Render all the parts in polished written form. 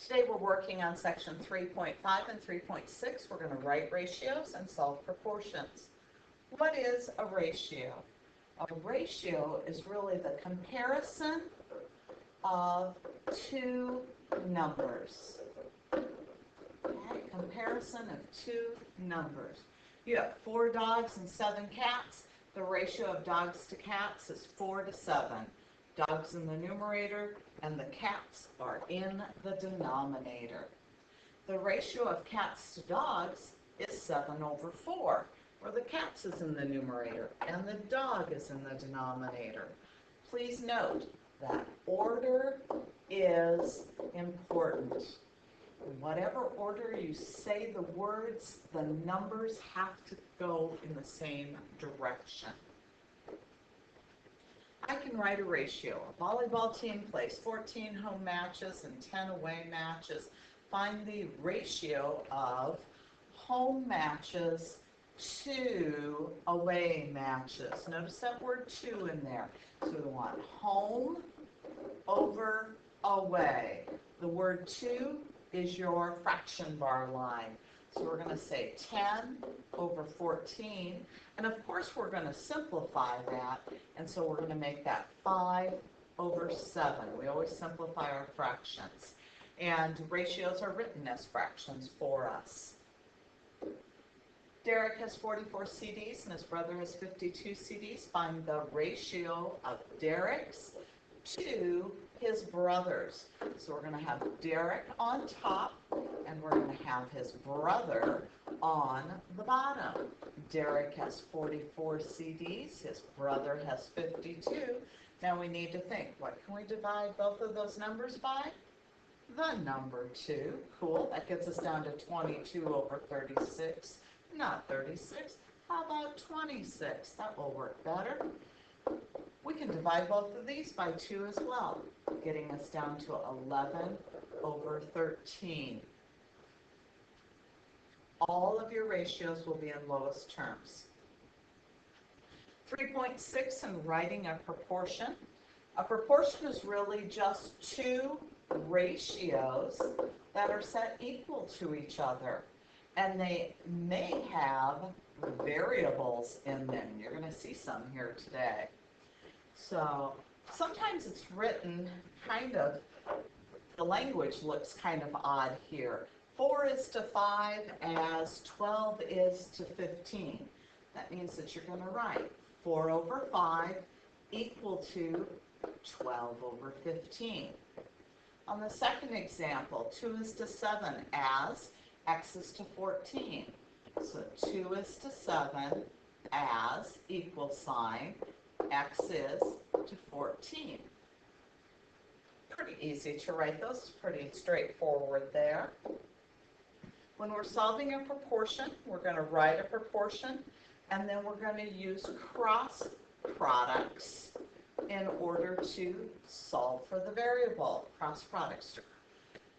Today we're working on section 3.5 and 3.6. We're going to write ratios and solve proportions. What is a ratio? A ratio is really the comparison of two numbers. Okay, comparison of two numbers. You have 4 dogs and 7 cats. The ratio of dogs to cats is 4 to 7. Dogs in the numerator and the cats are in the denominator. The ratio of cats to dogs is 7 over 4, where the cats is in the numerator and the dog is in the denominator. Please note that order is important. Whatever order you say the words, the numbers have to go in the same direction. I can write a ratio. A volleyball team plays 14 home matches and 10 away matches. Find the ratio of home matches to away matches. Notice that word "to" in there. So we want home over away. The word "to" is your fraction bar line. So we're going to say 10 over 14. And of course we're going to simplify that. And so we're going to make that 5 over 7. We always simplify our fractions. And ratios are written as fractions for us. Derek has 44 CDs and his brother has 52 CDs. Find the ratio of Derek's to his brothers. So we're going to have Derek on top and we're going to have his brother on the bottom. Derek has 44 CDs, his brother has 52. Now we need to think, what can we divide both of those numbers by? The number 2. Cool, that gets us down to 22 over 36. Not 36, how about 26? That will work better. We can divide both of these by 2 as well, getting us down to 11 over 13. All of your ratios will be in lowest terms. 3.6 in writing a proportion. A proportion is really just two ratios that are set equal to each other. And they may have variables in them. You're going to see some here today. So sometimes it's written kind of, the language looks kind of odd here. 4 is to 5 as 12 is to 15. That means that you're going to write 4 over 5 equal to 12 over 15. On the second example, 2 is to 7 as x is to 14. So 2 is to 7 as equal sign x is to 14. Pretty easy to write those, pretty straightforward there. When we're solving a proportion, we're going to write a proportion and then we're going to use cross products in order to solve for the variable, cross products.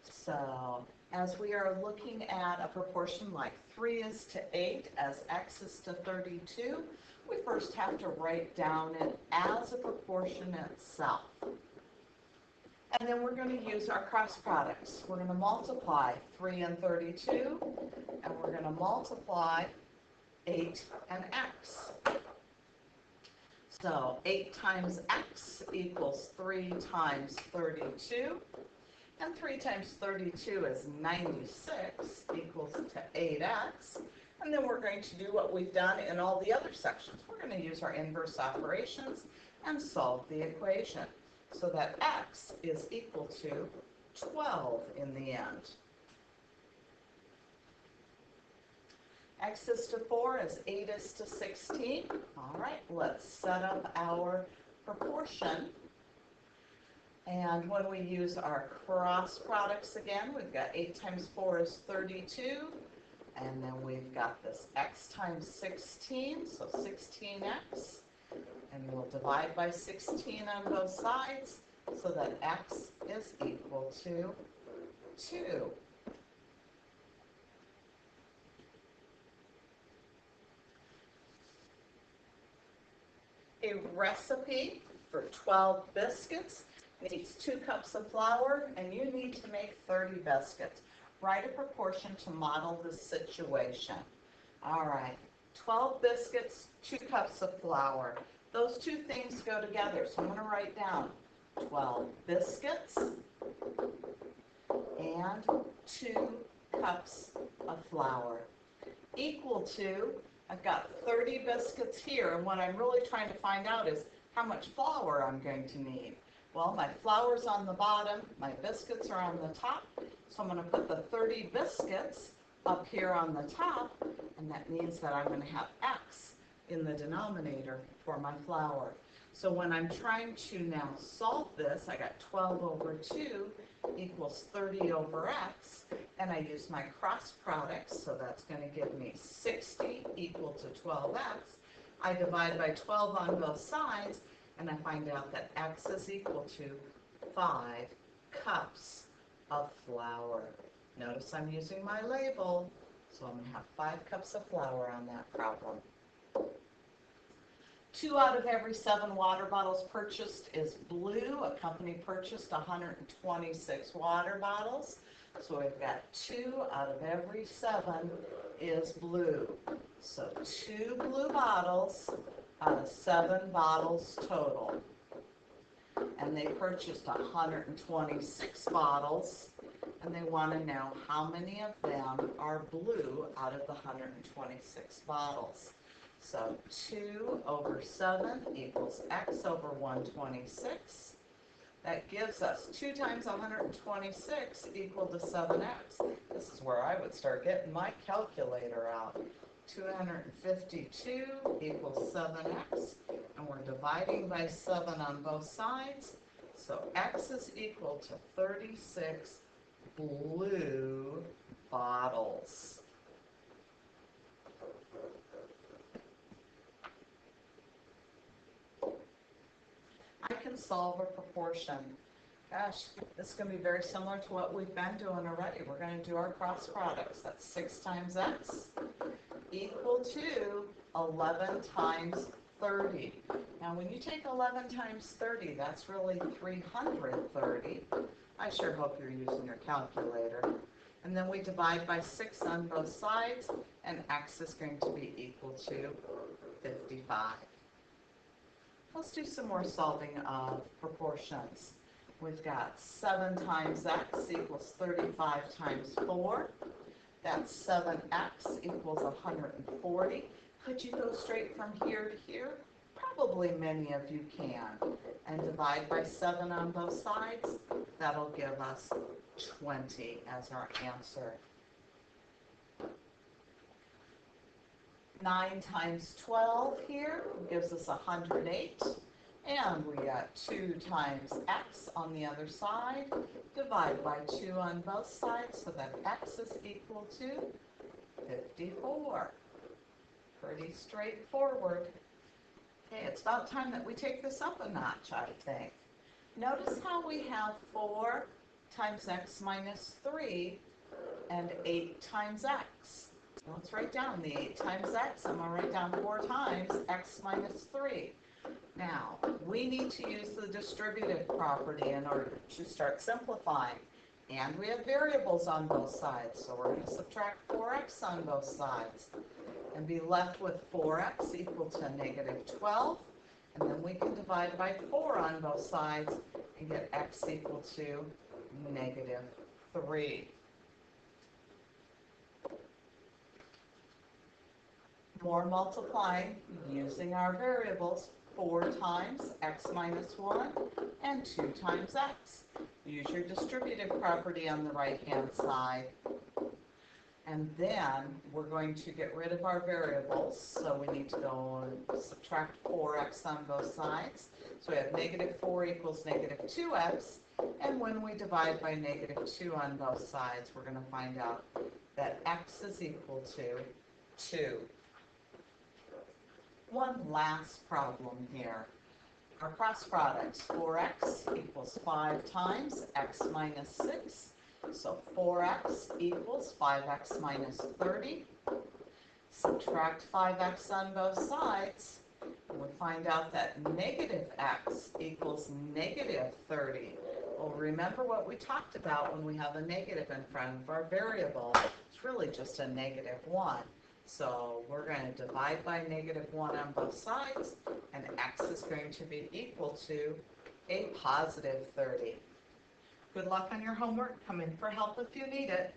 So as we are looking at a proportion like 3 is to 8 as x is to 32, we first have to write down it as a proportion itself. And then we're going to use our cross products. We're going to multiply 3 and 32, and we're going to multiply 8 and x. So 8 times x equals 3 times 32. And 3 times 32 is 96 equals to 8x. And then we're going to do what we've done in all the other sections. We're going to use our inverse operations and solve the equation so that x is equal to 12 in the end. X is to 4 as 8 is to 16. All right, let's set up our proportion. And when we use our cross products again, we've got 8 times 4 is 32. And then we've got this x times 16, so 16x. And we'll divide by 16 on both sides so that x is equal to 2. A recipe for 12 biscuits needs 2 cups of flour, and you need to make 30 biscuits. Write a proportion to model this situation. All right, 12 biscuits, 2 cups of flour. Those two things go together, so I'm going to write down 12 biscuits and 2 cups of flour. Equal to, I've got 30 biscuits here, and what I'm really trying to find out is how much flour I'm going to need. Well, my flour's on the bottom, my biscuits are on the top, so I'm going to put the 30 biscuits up here on the top, and that means that I'm going to have X in the denominator for my flour. So when I'm trying to now solve this, I got 12 over 2 equals 30 over X, and I use my cross products, so that's going to give me 60 equal to 12X. I divide by 12 on both sides, and I find out that X is equal to 5 cups of flour. Notice I'm using my label, so I'm going to have 5 cups of flour on that problem. 2 out of every 7 water bottles purchased is blue. A company purchased 126 water bottles. So we've got 2 out of every 7 is blue. So 2 blue bottles out of 7 bottles total. And they purchased 126 bottles, and they want to know how many of them are blue out of the 126 bottles. So 2 over 7 equals X over 126. That gives us 2 times 126 equal to 7X. This is where I would start getting my calculator out. 252 equals 7X, and we're dividing by 7 on both sides. So X is equal to 36 blue bottles. I can solve a proportion. Gosh, this is going to be very similar to what we've been doing already. We're going to do our cross products. That's 6 times X equal to 11 times 30. Now when you take 11 times 30, that's really 330. I sure hope you're using your calculator. And then we divide by 6 on both sides, and X is going to be equal to 55. Let's do some more solving of proportions. We've got 7 times X equals 35 times 4. That's 7X equals 140. Could you go straight from here to here? Probably many of you can. And divide by 7 on both sides. That'll give us 20 as our answer. 9 times 12 here gives us 108. And we got 2 times X on the other side. Divide by 2 on both sides so that X is equal to 54. Pretty straightforward. Okay, it's about time that we take this up a notch, I think. Notice how we have 4 times X minus 3 and 8 times X. Let's write down the 8 times X. I'm going to write down 4 times X minus 3. Now, we need to use the distributive property in order to start simplifying. And we have variables on both sides, so we're going to subtract 4X on both sides and be left with 4X equal to negative 12. And then we can divide by 4 on both sides and get X equal to negative 3. More multiplying using our variables. 4 times X minus 1 and 2 times X. Use your distributive property on the right-hand side. And then we're going to get rid of our variables, so we need to go and subtract 4X on both sides. So we have negative 4 equals negative 2X, and when we divide by negative 2 on both sides, we're going to find out that X is equal to 2. One last problem here. Our cross products, 4X equals 5 times X minus 6. So 4X equals 5X minus 30. Subtract 5X on both sides. we find out that negative x equals negative 30. Well, remember what we talked about when we have a negative in front of our variable. It's really just a negative 1. So we're going to divide by negative 1 on both sides, and x is going to be equal to a positive 30. Good luck on your homework. Come in for help if you need it.